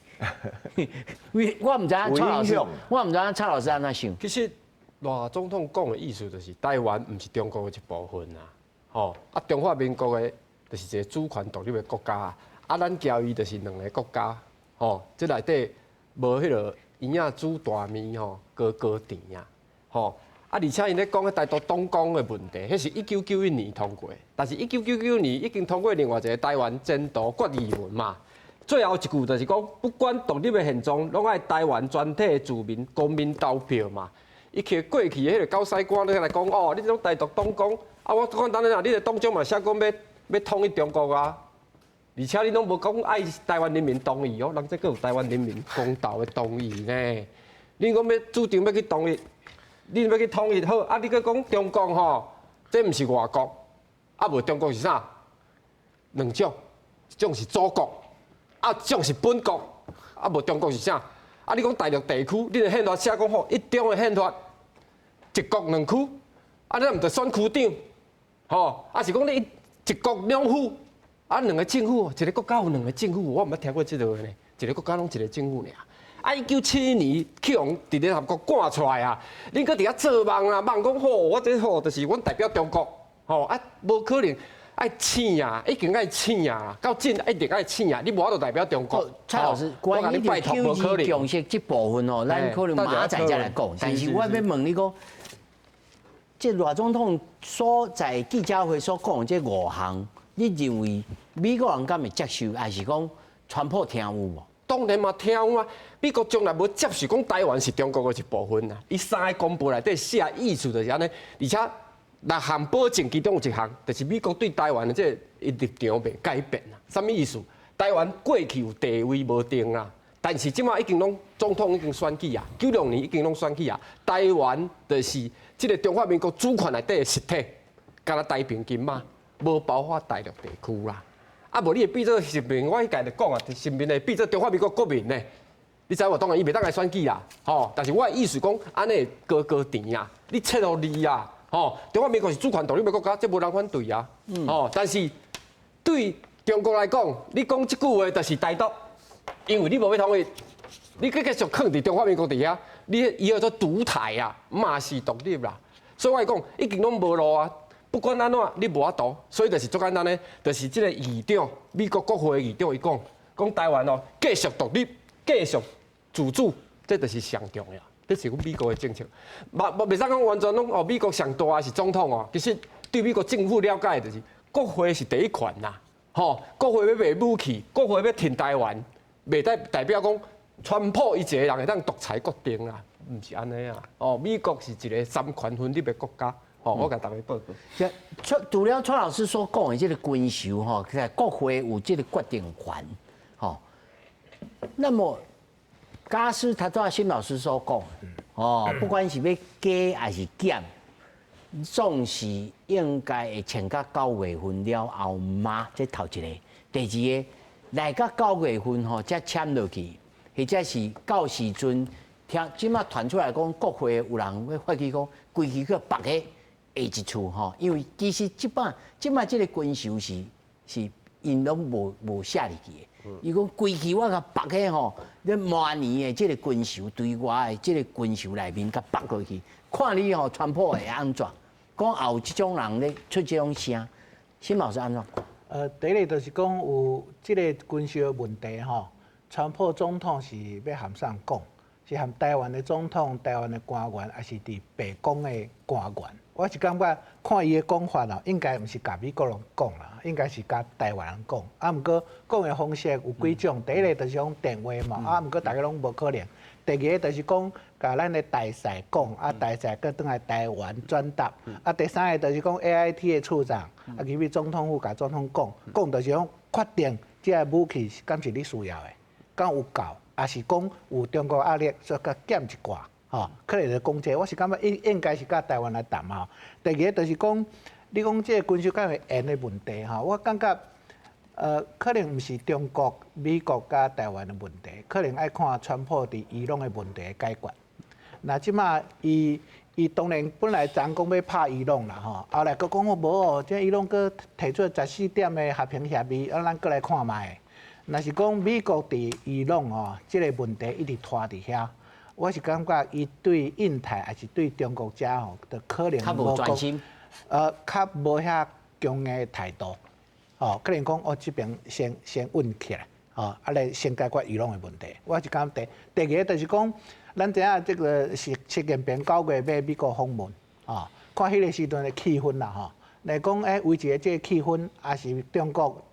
S1: 我唔知影蔡老師，安怎想？
S3: 其實賴總統講的意思就是台灣唔是中國的一部分啊，吼中華民國的就是一個主權獨立的國家，咱交易就是兩個國家，吼，這內底無迄個嬰仔煮大麵吼，高甜啊，吼。而且因咧講個台獨東江的問題，迄是1991年通過，但是1999年已經通過另外一個台灣前途決議文嘛。最後一句就是講，不管獨立的現狀，攏愛台灣全體的住民公民投票嘛。伊去過去的迄個高司官咧來講，你這種台獨東江，我簡單啦，你個黨章嘛寫講要統一中國啊，而且你攏無講愛台灣人民同意哦，人這個有台灣人民公投的同意呢。你講要主張要去統一。你要去統一好，你去講中國吼，這毋是外國，無中國是啥？兩種，一種是祖國，一種是本國，無中國是啥？你講大陸地區，你個憲法寫講吼，一中的憲法，一國兩區，你毋得選區長，吼，是講你一國兩府，兩個政府，一個國家有兩個政府，我毋捌聽過這個呢，一個國家攏一個政府爾。1972年去用佇聯合國趕出來啊！恁擱佇遐做夢啊，夢講我這就是阮代表中國，無可能愛請啊，已經愛請啊，到真一定愛請啊！你無法度代表中國。
S1: 蔡老師，關於9二共識這部分咱可能明仔再來講。但是我要問你講，這賴總統所在記者會所講這5項，你認為美國人敢會接受，還是講川普聽有無？當然嘛，聽有啊！美國從來無接受講台灣是中國的一部分啊！伊3個公報內底寫意思就是安尼，而且6項保證其中有1項，就是美國對台灣的這立場袂改變啊！什麼意思？台灣過去有地位無定啊，但是即馬已經攏總統已經選舉啊，96年已經攏選舉啊，台灣就是這個中華民國主權內底的實體，敢若太平金馬，無包括大陸地區啦。無你會變做人民，我迄屆就講啊，人民會變做中華民國國民呢？你知我當然伊袂當來選舉啦，吼！但是我的意思講，安尼高甜啊，你切互你啊，吼！中華民國是主權獨立的國家，這無人反對啊，吼！但是對中國來講，你講這句話就是台獨，因為你無要統一，你繼續囥佇中華民國底下，你以後做獨台啊，嘛是獨立啦。所以我講，已經攏無路啊。不管安怎，你無法度，所以就是最簡單呢，就是這個議長，美國國會議長伊講台灣哦，繼續獨立，繼續自主，這就是上重要。這是阮美國的政策，袂使講完全攏美國上大的是總統哦。其實對美國政府了解就是，國會是第一權吶，吼，國會要賣武器，國會要挺台灣，袂代表講川普伊一個人會當獨裁決定啦，毋是安尼啊。哦，美國是一個三權分立的國家。我甲大家報告。除了蔡老師所講的這個軍售吼，其實國會有這個決定權，吼。那麼，假使他照新老師所講，不管是要加還是減，總是應該會簽到9月份了後嘛，這頭一個。第二個，來到9月份吼，才簽落去，或者是到時陣聽即馬傳出來講，國會有人要發起講，規矩去別個。下一處吼，因為其實即擺這個軍售是因攏無寫入去的。伊講規矩我甲綁起吼，你明年的這個軍售對外的這個軍售內面甲綁落去，看你吼川普會安怎？講也有這種人咧出這種聲，新老師安怎？
S4: 第一個就是講有這個軍售的問題吼，川普總統是要含啥講？是含台灣的總統、台灣的官員，還是佇白宮的官員？我是感覺看伊的講法啦，應該毋是甲美國人講啦，應該是甲台灣人講。毋過講的方式有幾種，第一個就是講電話嘛，毋過大家攏無可能。第二個就是講甲咱的大使講，大使擱轉來台灣轉達。第三個就是講 AIT 的處長，去總統府甲總統講，講就是講確定這個武器敢是你需要的，敢有夠。也是講有中國壓力，所以甲減一寡，吼，可能就講這個，我是感覺應該是甲台灣來談嘛。第二個就是講，你講這個軍事敢會延的問題，吼，我感覺可能毋是中國、美國甲台灣的問題，可能愛看川普佇伊朗的問題的解決。那即馬伊當然本來昨講要拍伊朗啦，吼，後來佫講無哦，即伊朗佫提出14點的和平協議，咱佫來看覓。若是講美國佇伊朗哦，即個問題一直拖佇遐，我是感覺伊對印太還是對中國遮吼，就可能
S1: 較無專心，
S4: 較無遐強的態度，哦，可能講哦，這邊先穩起來，哦，啊來先解決伊朗的問題。我是感覺第二個就是講，咱知影這個是習近平9月要美國訪問，哦，看迄個時陣的氣氛啦，吼，來講維持這個氣氛，也是中國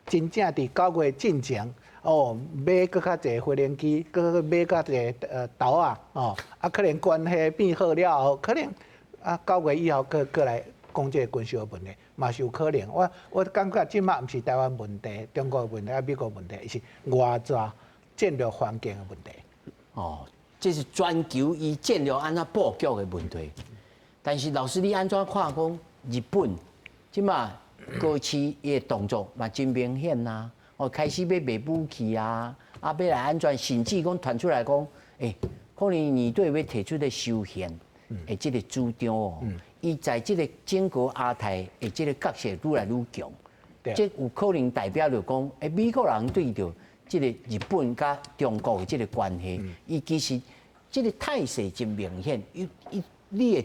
S4: 真正佇9月進前，哦，買閣較濟飛輪機，閣買較濟刀啊，哦，啊可能關係變好了後，可能啊9月以後閣來講這個軍事的問題，嘛是有可能。我感覺即馬毋是台灣問題、中國的問題、啊美國問題，是外在戰略環境的問題。
S1: 哦，這是全球伊戰略安怎布局的問題。但是老師，你安怎看講日本即馬過去伊的動作嘛真明顯吶？哦，開始要賣武器啊，啊要來安全，甚至講傳出來講，可能你對要提出的修憲，這個主張哦，伊在這個整個亞太的這個角色愈來愈強，這有可能代表着講，美國人對着這個日本甲中國的這個關係，伊其實這個態勢真明顯，你的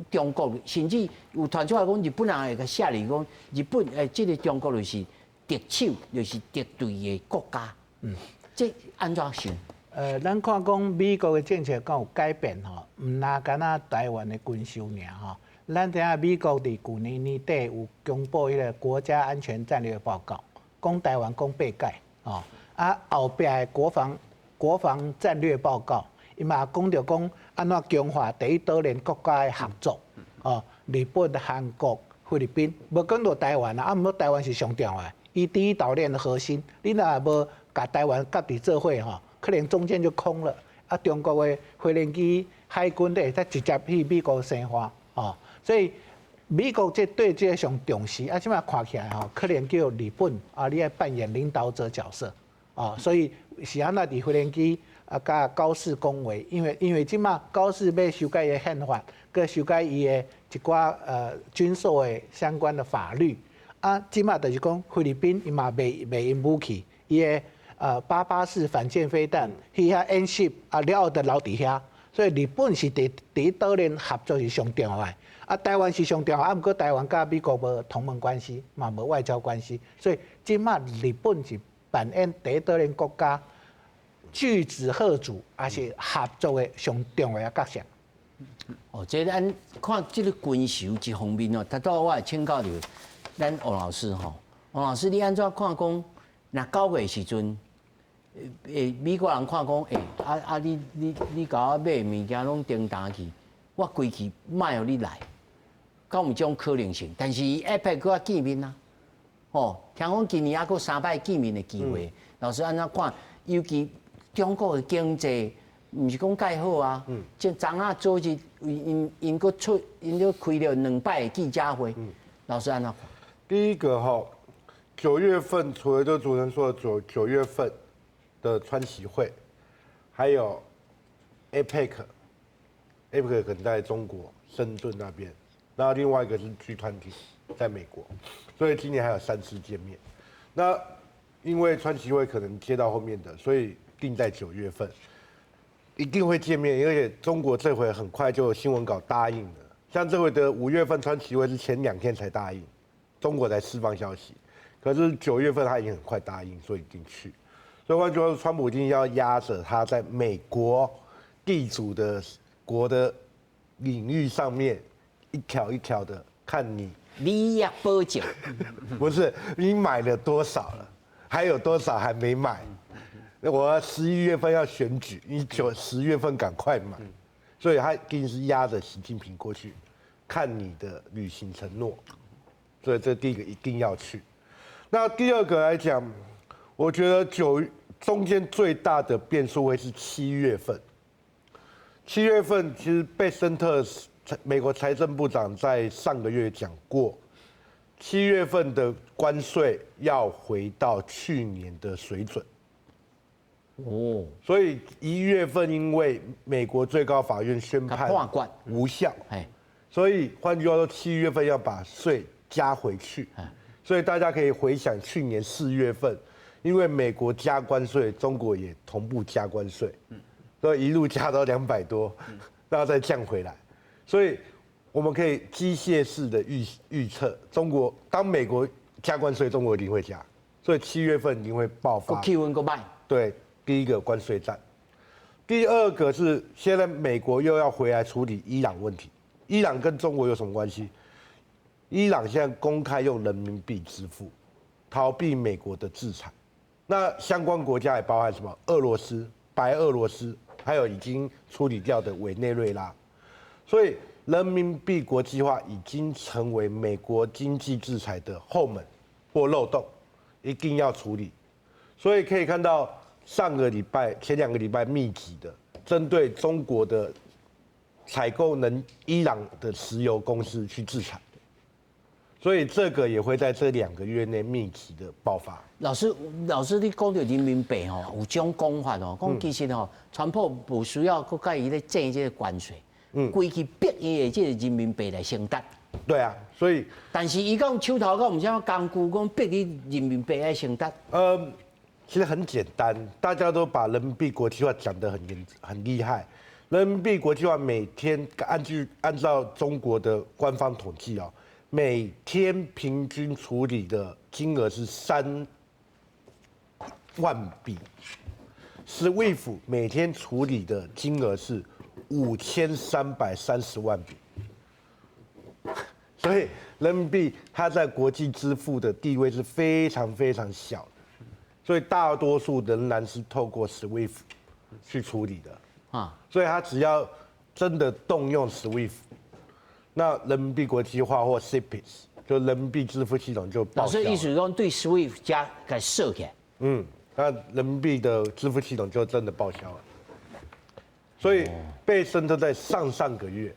S1: 中國甚至有傳出來講，日本人會個寫哩講，日本這個中國就是敵手，就是敵對的國家。這安怎想？
S4: 咱看講美國的政策敢有改變吼，毋那干那台灣的軍售爾吼。咱知影美國佇去年年底有公布迄個國家安全戰略報告，講台灣講8屆吼，啊後壁的國防戰略報告。伊嘛講着講安怎強化第一島鏈國家的合作，哦，日本、韓國、菲律賓，無講到台灣啊，毋過台灣是上重要的，伊第一島鏈的核心，你若無甲台灣夾佇做伙吼，可能中間就空了。啊，中國的飛輪機、海軍咧，才直接去美國生化，哦，所以美國這對這上重視，啊，即馬看起來吼，可能叫日本啊，你要扮演領導者角色，哦，所以是安那佇飛輪機。啊，甲高市恭維，因為即馬高市要修改伊的憲法，佮修改伊的一寡軍售的相關的法律。啊，即馬就是講菲律賓伊嘛賣因武器，伊的884反艦飛彈，迄遐演習啊了後就留佇遐，所以日本是佇島鏈合作是上重要的。啊，台灣是上重要，啊，毋過台灣甲美國無同盟關係，嘛無外交關係，所以即馬日本是扮演第一島鏈國家。拒止嚇阻，也是合作的上重要的角色。
S1: 哦，這咱看這個軍售一方面哦，他到我來請教着咱王老師吼，王老師你安怎看講？那9月時陣，美國人看講，你甲我買物件攏訂單去，我規氣賣互你來，敢有這種可能性？但是 APEC 佫較見面啊，哦，聽講今年還佫3擺見面的機會，老師安怎看？尤其中國的經濟毋是講介好啊，即昨仔早日因佫開了2擺的記者會，老師安怎看？
S9: 第一個哈，9月份除了就主持人說的9月份的川習會，還有 APEC 可能在中國深圳那邊，然後另外一個是 G20在美國，所以今年還有3次見面。那因為川習會可能接到後面的，所以定在9月份，一定會見面。而且中國這回很快就有新聞稿答應了，像這回的5月份川習會是前2天才答應，中國才釋放消息。可是9月份他已經很快答應，所以一定去。所以換句話說，川普一定要壓着他在美國地主的國的領域上面一條一條的看你
S1: 利益保證，
S9: 不是你買了多少了。還有多少還沒買？我11月份要選舉，你10月份趕快買，所以他一定是壓着習近平過去，看你的履行承諾。所以這第一個一定要去。那第二個來講，我覺得中間最大的變數會是7月份。7月份其實貝森特美國財政部長在上個月講過，7月份的關稅要回到去年的水準。哦，所以1月份因為美國最高法院宣判無效，所以換句話說，7月份要把稅加回去。所以大家可以回想去年4月份，因為美國加關稅，中國也同步加關稅，所以一路加到200多，然後再降回來。所以我們可以機械式的預測，當美國加關稅，中國一定會加，所以7月份一定會爆發。對。第一個關稅戰，第二個是現在美國又要回來處理伊朗問題。伊朗跟中國有什麼關係？伊朗現在公開用人民幣支付，逃避美國的制裁。那相關國家也包含什麼？俄羅斯、白俄羅斯，還有已經處理掉的委內瑞拉。所以人民幣國際化已經成為美國經濟制裁的後門或漏洞，一定要處理。所以可以看到。前2個禮拜密集的針對中國的採購伊朗的石油公司去制裁，所以這個也會在這2個月內密集的爆發。
S1: 老師，你講到人民幣吼，有種講法哦，講其實吼，川普不需要擱甲伊咧徵這個關稅，規去逼伊的這個人民幣來承擔。
S9: 對啊，所以
S1: 但是伊講手頭講唔啥工具，講逼你人民幣來承擔。
S9: 其實很簡單，大家都把人民幣國際化講得很厲害。人民幣國際化每天按照中國的官方統計哦，每天平均處理的金額是3萬筆 ，SWIFT 每天處理的金額是5330萬筆，所以人民幣它在國際支付的地位是非常非常小的。所以大多數仍然是透過 SWIFT 去處理的所以他只要真的動用 SWIFT， 那人民幣國際化或 CIPS 就人民幣支付系統就報銷了。老師
S1: 意思說對 SWIFT 加給設起來，
S9: 那人民幣的支付系統就真的報銷了。所以貝森特在上個月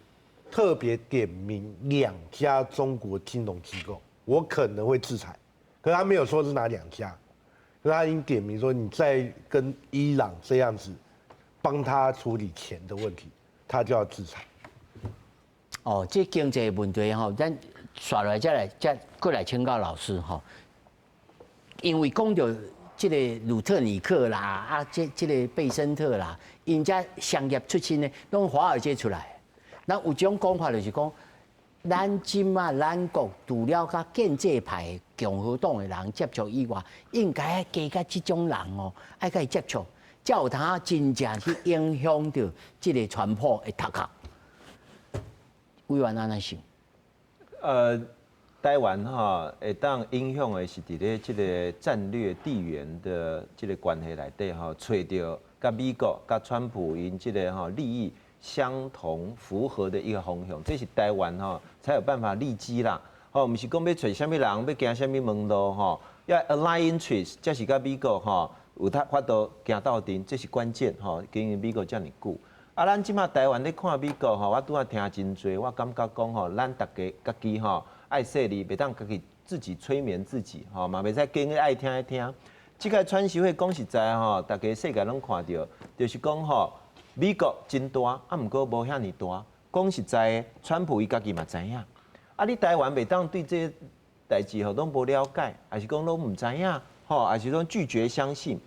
S9: 特別點名2家中國金融機構，我可能會制裁，可是他沒有說是哪2家。他已經點名說，你再跟伊朗這樣子幫他處理錢的問題，他就要制裁。
S1: 哦，這經濟問題吼，咱刷來再過來請教老師吼。因為講到這個魯特尼克啦，這個貝森特啦，人家商業出身呢，攏華爾街出來。那有種講法就是講。咱今啊，咱國除了甲建制派共和黨的人接觸以外，應該加甲這種人哦，愛甲伊接觸，才有他真正去影響到這個川普的頭殼。委員安怎想？
S2: 台灣哈會當影響的是佇咧這個戰略地緣的這個關係內底哈，找到甲美國、甲川普因這個哈利益相同符合的一個方向，這是台灣哈才有辦法立基啦。哦，唔是講要找什麼人，要行什麼門路哈，要 align interest，這是甲美國哈有法度行到底，這是關鍵哈。經營美國這麼久，咱即馬台灣咧看美國哈，我拄仔聽真多，我感覺講吼，咱大家吼愛說理，袂當家己自己催眠自己吼，嘛袂使跟個愛聽愛聽。即個川習會講實在吼，大家世界攏看到，就是講吼。美國真大，毋過無遐尼大。講實在，川普伊家己嘛知影。你台灣袂當對這個代志吼攏無了解，還是講攏毋知影，吼，還是講拒絕相信。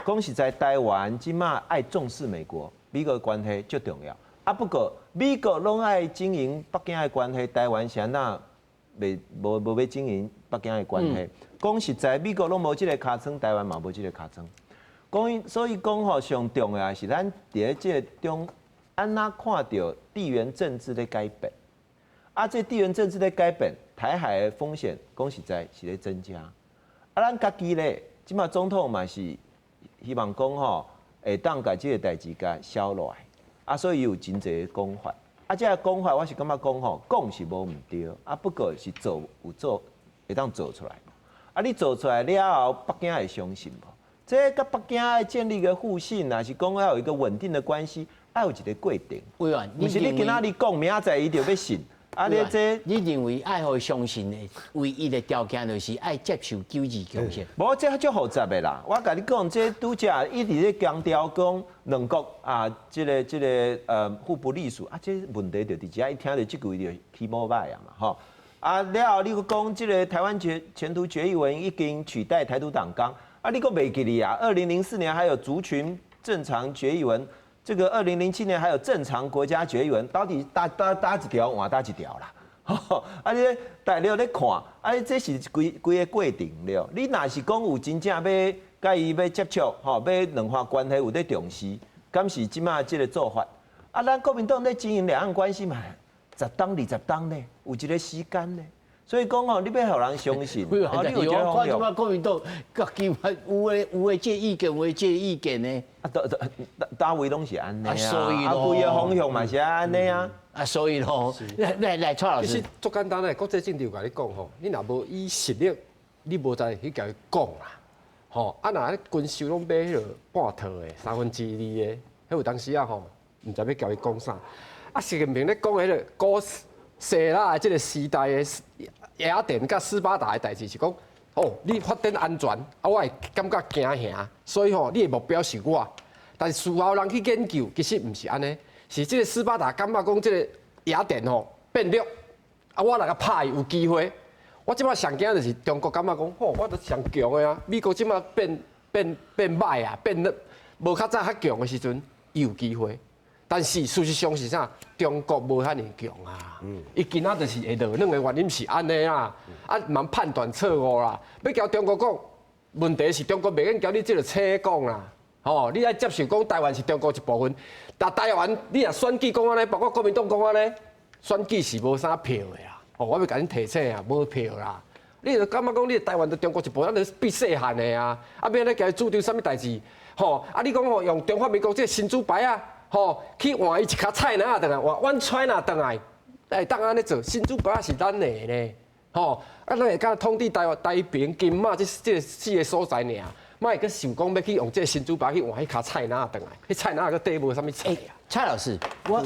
S2: 講實在，台灣即馬愛重視美國，美國的關係最重要。不過美國攏愛經營北京的關係，台灣是安那無要經營北京的關係。講實在，美國攏無即個尻川，台灣嘛無即個尻川。所以講吼，上重要是咱佇這中安怎看到地緣政治的改變。這地緣政治的改變，台海的風險，講實在是咧增加。咱家己咧，即馬總統嘛是希望講吼，會當甲這個代志甲消落來。所以有真濟個講法。這個講法我是感覺講吼，講是無毋對，不過是做有做會當做出來。你做出來了後，北京會相信無？這跟北京要建立一個互信，還是講要有一個穩定的關係，要有一個過程。
S1: 委員，
S2: 不是你今仔日講，明仔載伊就要信。啊，你
S1: 認為愛互相信的唯一的條件就是愛接受9二共識。
S2: 無，這較複雜的啦。我甲你講，這拄則一直咧強調講兩國啊，這個互不隸屬啊，這問題就佇遮，一聽到這句就起毛歹啊嘛，吼。啊，了後你佫講這個台灣前途決議文已經取代台獨黨綱，啊，你佫袂記哩啊？2004年還有族群正常決議文。這個2007年還有正常國家決議文，到底打一條換打一條啦。啊，你大家咧看，啊，這是規個過程了。你若是講有真正要甲伊要接觸，吼，要兩岸關係有咧重視，敢是即馬這個做法？啊，咱國民黨咧經營兩岸關係嘛，10當20當呢，有一個時間呢。所以講哦，你要互人相信，
S1: 你有覺得看即馬國民黨各基有誒這意見，有誒這意見呢？
S2: 啊，單位攏是安尼啊，
S1: 所以
S2: 啊，規個方向嘛是安尼啊。
S1: 啊，所以咯，來蔡老師，
S3: 其實足簡單咧，國際政治有甲你講吼，你若無以實力，你無在去甲伊講啦，吼，啊，若咧軍售攏買迄落半套的2/3的，迄有當時啊吼，毋知要甲伊講啥，啊，習近平咧講迄個古希臘的即個時代的雅典甲斯巴達的代志是講，哦，你發展安全，啊，我會感覺驚嚇，所以吼，你的目標是我，但是事後人去研究，其實毋是安尼。是這個斯巴達感覺講這個雅典吼變弱，啊，我來個拍有機會。我即馬上驚就是中國感覺講，吼，我都上強的啊。美國即馬變歹啊，變得無較早較強的時陣有機會。但是事實上是啥？中國無遐爾強啊。伊今仔就是會落卵的原因是安尼啦，啊，蠻判斷錯誤啦。要交中國講，問題是中國袂願交你這個車講啦。哦，你愛接受講台灣是中國一部分，但台灣你若選舉講安尼，包括國民黨講安尼，選舉是無啥票的啦。哦，我要甲恁提醒啊，無票啦。你就感覺講你台灣對中國一部分，咱就必細漢的啊。啊，要咧家主張啥物代志？吼，啊，你講吼用中華民國這個新豬牌啊，吼去換伊一卡菜籃啊，倒來換 China 倒來，哎，當安尼做新豬牌是咱的呢。吼，啊，咱會甲統治台平金馬這4個所在爾。莫會去想講要去用這個新豬排去換迄卡菜籃倒來，迄菜籃個底無啥物菜啊。
S1: 蔡老師，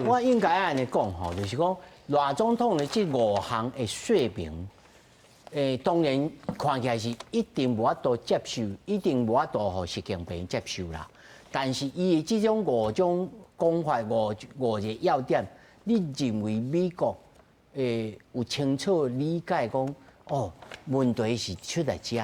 S1: 我應該安尼講吼，就是講賴總統的這5項的說明，當然看起來是一定無法度接受，一定無法度互習近平接受啦。但是伊的這種5種講法5個要點，你認為美國有清楚理解講，哦，問題是出在遮？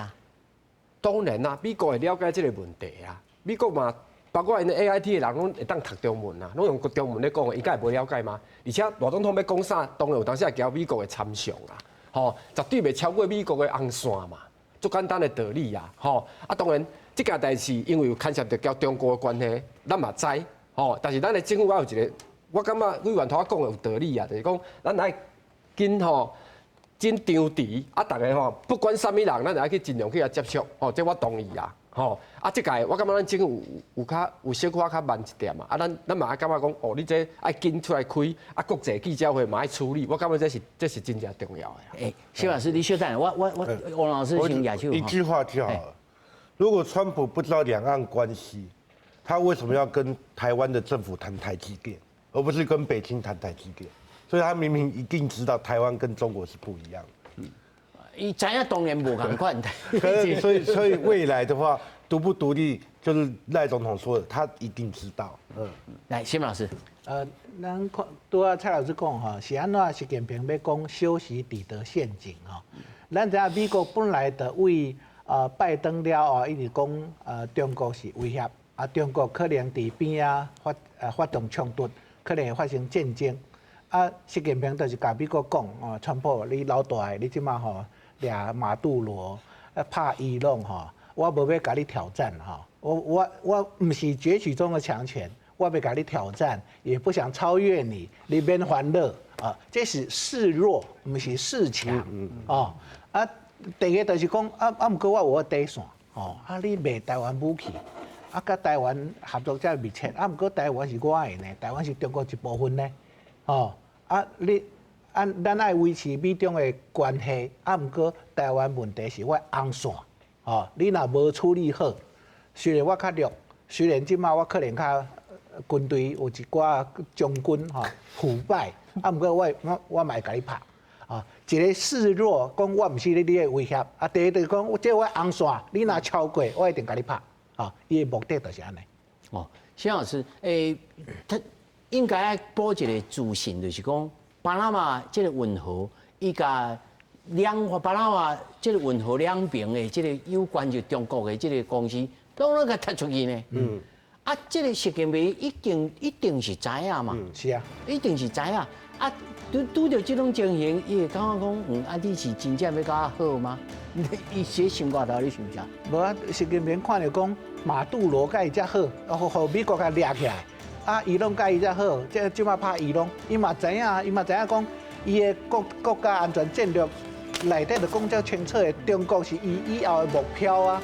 S3: 當然啦，美國會了解這個問題啊。美國嘛，包括因 AIT 的人攏會當讀中文啊，攏用中文咧講，伊敢會無了解嗎？而且賴總統要講啥，當然有當時也交美國的參詳啦，吼，絕對袂超過美國的紅線嘛，足簡單的道理啊，吼。啊，當然，這件代志因為有牽涉到交中國的關係，咱嘛知，吼。但是咱的政府也有一個，我感覺委員頭講的有道理啊，就是講咱愛緊吼。真張持啊！大家吼，不管啥物人，咱就愛去盡量去接觸，吼，這我同意啊，吼。啊，這屆我感覺咱政府有小可較慢一點嘛，啊，咱嘛愛感覺講，哦，你這愛緊出來開，啊，國際記者會嘛愛處理，我感覺這是真正重要的。
S1: 蕭老師，你稍等，我王老師先舉手。
S9: 一句話就好了。如果川普不知道兩岸關係，他為什麼要跟台灣的政府談台積電，而不是跟北京談台積電？所以他明明一定知道台灣跟中國是不一樣的。
S1: 伊知影當然無同款的。
S9: 所以未來的話，獨不獨立，就是賴總統說的，他一定知道。
S1: 來，謝老師。
S4: 咱看拄啊蔡老師講哈，是安怎習近平要講修昔底德陷阱哈？咱知影美國本來的為拜登了啊，一直講中國是威脅啊，中國可能佇邊啊發動衝突，可能會發生戰爭。啊，習近平就是甲美國講，哦，川普你老大個，你即馬吼倆馬杜羅拍伊朗吼，我無要甲你挑戰哈，我唔是攫取中的強權，我要甲你挑戰，也不想超越你，你免煩惱啊，這是示弱，唔是示強哦。啊，第二個就是講，毋過我有個底線哦，啊，你賣台灣武器，啊，甲台灣合作遮密切，毋過台灣是我的呢，台灣是中國一部分呢。哦，啊，咱愛維持美中的關係，毋過台灣問題是我紅線，哦，你若無處理好，雖然我較弱，雖然即馬我可能較軍隊有一寡將軍吼腐敗，啊，毋過我嘛會甲你拍。啊，一個示弱，講我毋是你的威脅。啊，第二就是講，這我紅線，你若超過，我一定甲你拍。啊，伊的目的就是安尼。哦，
S1: 謝老師，他應該要補一個自信，就是講巴拿馬這個運河，伊甲巴拿馬這個運河兩邊的這個有關就中國的這個公司，都甲踢出去呢。嗯。啊，這個習近平一定是知影嘛。
S4: 是啊。一
S1: 定是知影。啊，拄着這種情形，伊會感覺講，啊，你是真正要甲我好嗎？伊寫心掛頭，你想不想？
S4: 無啊，習近平看着講馬杜羅甲伊遮好，互美國甲掠起來，啊，伊攏甲伊遮好，即馬拍伊攏，伊嘛知影講，伊的國家安全戰略內底就講遮清楚的，中國是伊以後的目標啊。